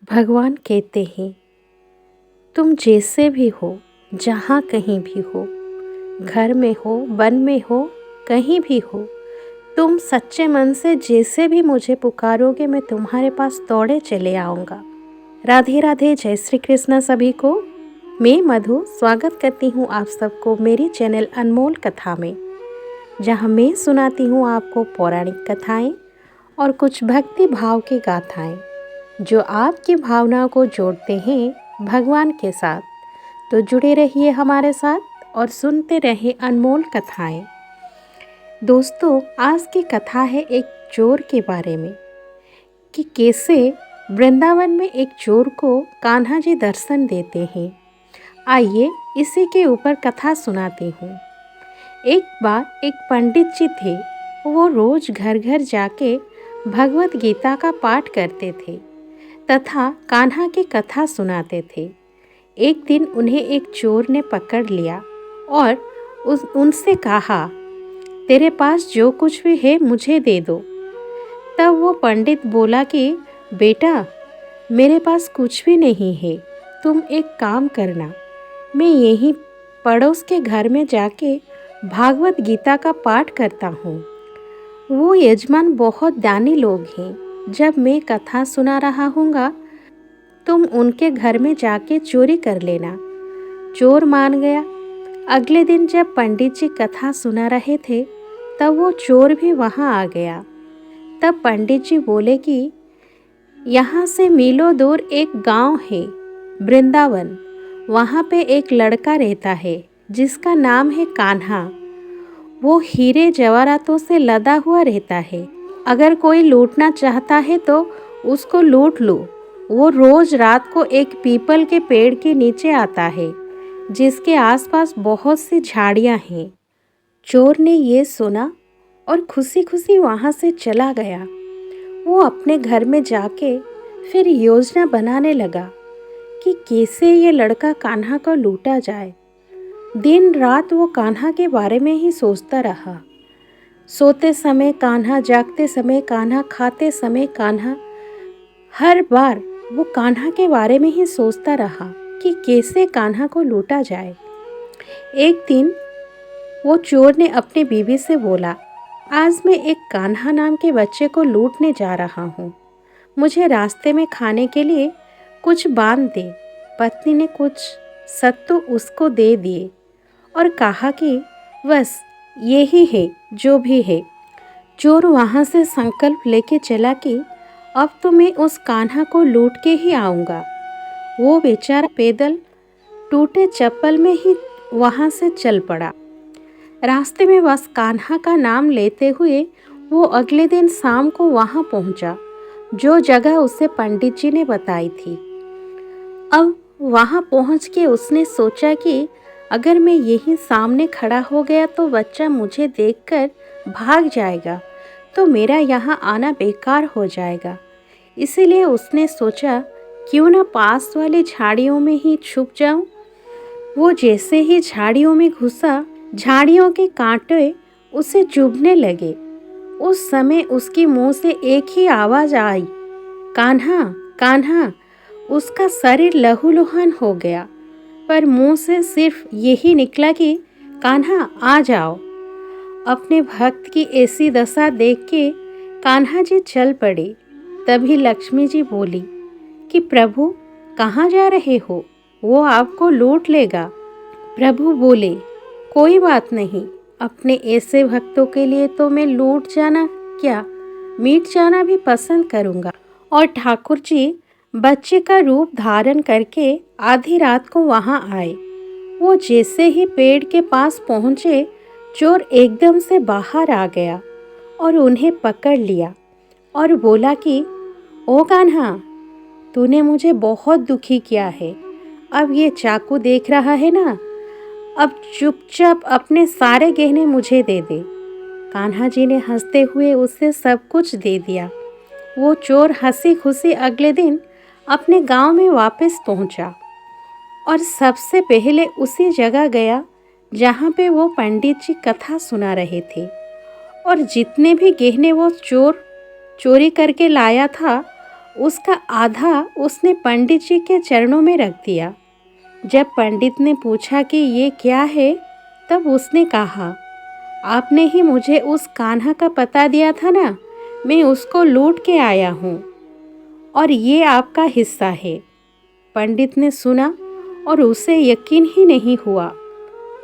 भगवान कहते हैं, तुम जैसे भी हो, जहाँ कहीं भी हो, घर में हो, वन में हो, कहीं भी हो, तुम सच्चे मन से जैसे भी मुझे पुकारोगे मैं तुम्हारे पास दौड़े चले आऊँगा। राधे राधे, जय श्री कृष्ण सभी को। मैं मधु स्वागत करती हूँ आप सबको मेरी चैनल अनमोल कथा में, जहाँ मैं सुनाती हूँ आपको पौराणिक कथाएँ और कुछ भक्ति भाव की गाथाएँ जो आपकी भावनाओं को जोड़ते हैं भगवान के साथ। तो जुड़े रहिए हमारे साथ और सुनते रहिए अनमोल कथाएं। दोस्तों, आज की कथा है एक चोर के बारे में कि कैसे वृंदावन में एक चोर को कान्हा जी दर्शन देते हैं। आइए इसी के ऊपर कथा सुनाती हूँ। एक बार एक पंडित जी थे। वो रोज घर घर जाके भगवत गीता का पाठ करते थे तथा कान्हा की कथा सुनाते थे। एक दिन उन्हें एक चोर ने पकड़ लिया और उनसे कहा, तेरे पास जो कुछ भी है मुझे दे दो। तब वो पंडित बोला कि बेटा, मेरे पास कुछ भी नहीं है, तुम एक काम करना, मैं यहीं पड़ोस के घर में जाके भागवत गीता का पाठ करता हूँ। वो यजमान बहुत दानी लोग हैं। जब मैं कथा सुना रहा हूँगा तुम उनके घर में जाके चोरी कर लेना। चोर मान गया। अगले दिन जब पंडित जी कथा सुना रहे थे तब वो चोर भी वहाँ आ गया। तब पंडित जी बोले कि यहाँ से मीलों दूर एक गांव है वृंदावन, वहाँ पे एक लड़का रहता है जिसका नाम है कान्हा। वो हीरे जवाहरातों से लदा हुआ रहता है। अगर कोई लूटना चाहता है तो उसको लूट लो। वो रोज रात को एक पीपल के पेड़ के नीचे आता है जिसके आसपास बहुत सी झाड़ियाँ हैं। चोर ने ये सुना और खुशी खुशी वहाँ से चला गया। वो अपने घर में जाके फिर योजना बनाने लगा कि कैसे ये लड़का कान्हा को लूटा जाए। दिन रात वो कान्हा के बारे में ही सोचता रहा। सोते समय कान्हा, जागते समय कान्हा, खाते समय कान्हा। हर बार वो कान्हा के बारे में ही सोचता रहा कि कैसे कान्हा को लूटा जाए। एक दिन वो चोर ने अपनी बीवी से बोला, आज मैं एक कान्हा नाम के बच्चे को लूटने जा रहा हूँ। मुझे रास्ते में खाने के लिए कुछ बांध दे। पत्नी ने कुछ सत्तू उसको दे दिए और कहा कि बस यही है जो भी है। चोर वहाँ से संकल्प लेके चला कि अब तो मैं उस कान्हा को लूट के ही आऊँगा। वो बेचारा पैदल टूटे चप्पल में ही वहाँ से चल पड़ा। रास्ते में बस कान्हा का नाम लेते हुए वो अगले दिन शाम को वहाँ पहुँचा जो जगह उसे पंडित जी ने बताई थी। अब वहाँ पहुँच के उसने सोचा कि अगर मैं यहीं सामने खड़ा हो गया तो बच्चा मुझे देखकर भाग जाएगा, तो मेरा यहाँ आना बेकार हो जाएगा। इसीलिए उसने सोचा क्यों ना पास वाली झाड़ियों में ही छुप जाऊं। वो जैसे ही झाड़ियों में घुसा, झाड़ियों के कांटे उसे चुभने लगे। उस समय उसके मुंह से एक ही आवाज़ आई, कान्हा कान्हा। उसका शरीर लहूलुहान हो गया, पर मुंह से सिर्फ यही निकला कि कान्हा आ जाओ। अपने भक्त की ऐसी दशा देख के कान्हा जी चल पड़े। तभी लक्ष्मी जी बोली कि प्रभु, कहाँ जा रहे हो? वो आपको लूट लेगा। प्रभु बोले, कोई बात नहीं, अपने ऐसे भक्तों के लिए तो मैं लूट जाना क्या, मिट जाना भी पसंद करूँगा। और ठाकुर जी बच्चे का रूप धारण करके आधी रात को वहाँ आए। वो जैसे ही पेड़ के पास पहुँचे, चोर एकदम से बाहर आ गया और उन्हें पकड़ लिया और बोला कि ओ कान्हा, तूने मुझे बहुत दुखी किया है। अब ये चाकू देख रहा है ना, अब चुपचाप अपने सारे गहने मुझे दे दे। कान्हा जी ने हंसते हुए उसे सब कुछ दे दिया। वो चोर हंसी खुशी अगले दिन अपने गांव में वापस पहुंचा और सबसे पहले उसी जगह गया जहां पे वो पंडित जी कथा सुना रहे थे। और जितने भी गहने वो चोर चोरी करके लाया था उसका आधा उसने पंडित जी के चरणों में रख दिया। जब पंडित ने पूछा कि ये क्या है, तब उसने कहा, आपने ही मुझे उस कान्हा का पता दिया था ना, मैं उसको लूट के आया हूँ और ये आपका हिस्सा है। पंडित ने सुना और उसे यकीन ही नहीं हुआ।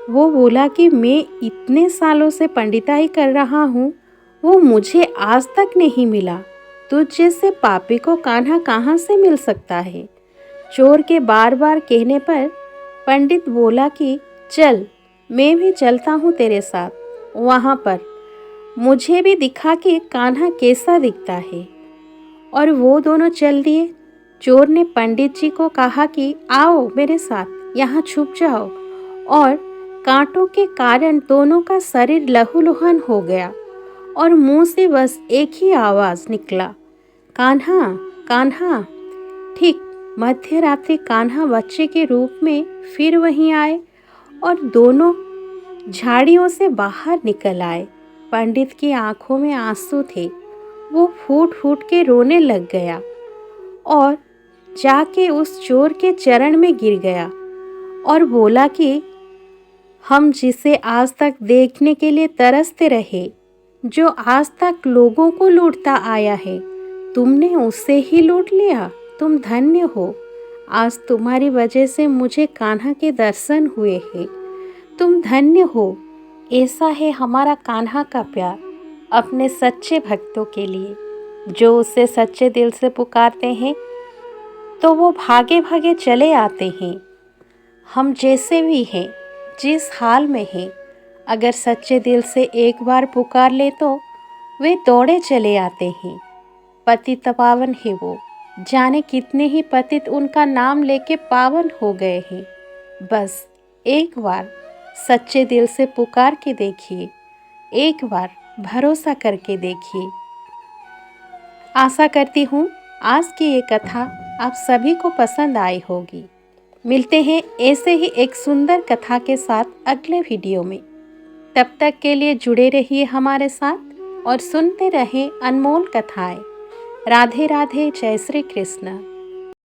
वो बोला कि मैं इतने सालों से पंडिताई कर रहा हूँ, वो मुझे आज तक नहीं मिला। तुझ जैसे पापी को कान्हा कहाँ से मिल सकता है? चोर के बार बार कहने पर पंडित बोला कि चल, मैं भी चलता हूँ तेरे साथ वहाँ पर, मुझे भी दिखा कि कान्हा कैसा दिखता है। और वो दोनों चल दिए। चोर ने पंडित जी को कहा कि आओ मेरे साथ, यहाँ छुप जाओ, और कांटों के कारण दोनों का शरीर लहूलुहान हो गया और मुंह से बस एक ही आवाज़ निकला, कान्हा कान्हा। ठीक मध्य रात्रि कान्हा बच्चे के रूप में फिर वहीं आए और दोनों झाड़ियों से बाहर निकल आए। पंडित की आंखों में आंसू थे। वो फूट फूट के रोने लग गया और जाके उस चोर के चरण में गिर गया और बोला कि हम जिसे आज तक देखने के लिए तरसते रहे, जो आज तक लोगों को लूटता आया है, तुमने उससे ही लूट लिया। तुम धन्य हो। आज तुम्हारी वजह से मुझे कान्हा के दर्शन हुए हैं। तुम धन्य हो। ऐसा है हमारा कान्हा का प्यार अपने सच्चे भक्तों के लिए। जो उसे सच्चे दिल से पुकारते हैं तो वो भागे भागे चले आते हैं। हम जैसे भी हैं, जिस हाल में हैं, अगर सच्चे दिल से एक बार पुकार ले तो वे दौड़े चले आते हैं। पतित पावन है वो, जाने कितने ही पतित उनका नाम लेके पावन हो गए हैं। बस एक बार सच्चे दिल से पुकार के देखिए, एक बार भरोसा करके देखिए। आशा करती हूँ आज की ये कथा आप सभी को पसंद आई होगी। मिलते हैं ऐसे ही एक सुंदर कथा के साथ अगले वीडियो में। तब तक के लिए जुड़े रहिए हमारे साथ और सुनते रहें अनमोल कथाएं। राधे राधे, जय श्री कृष्ण।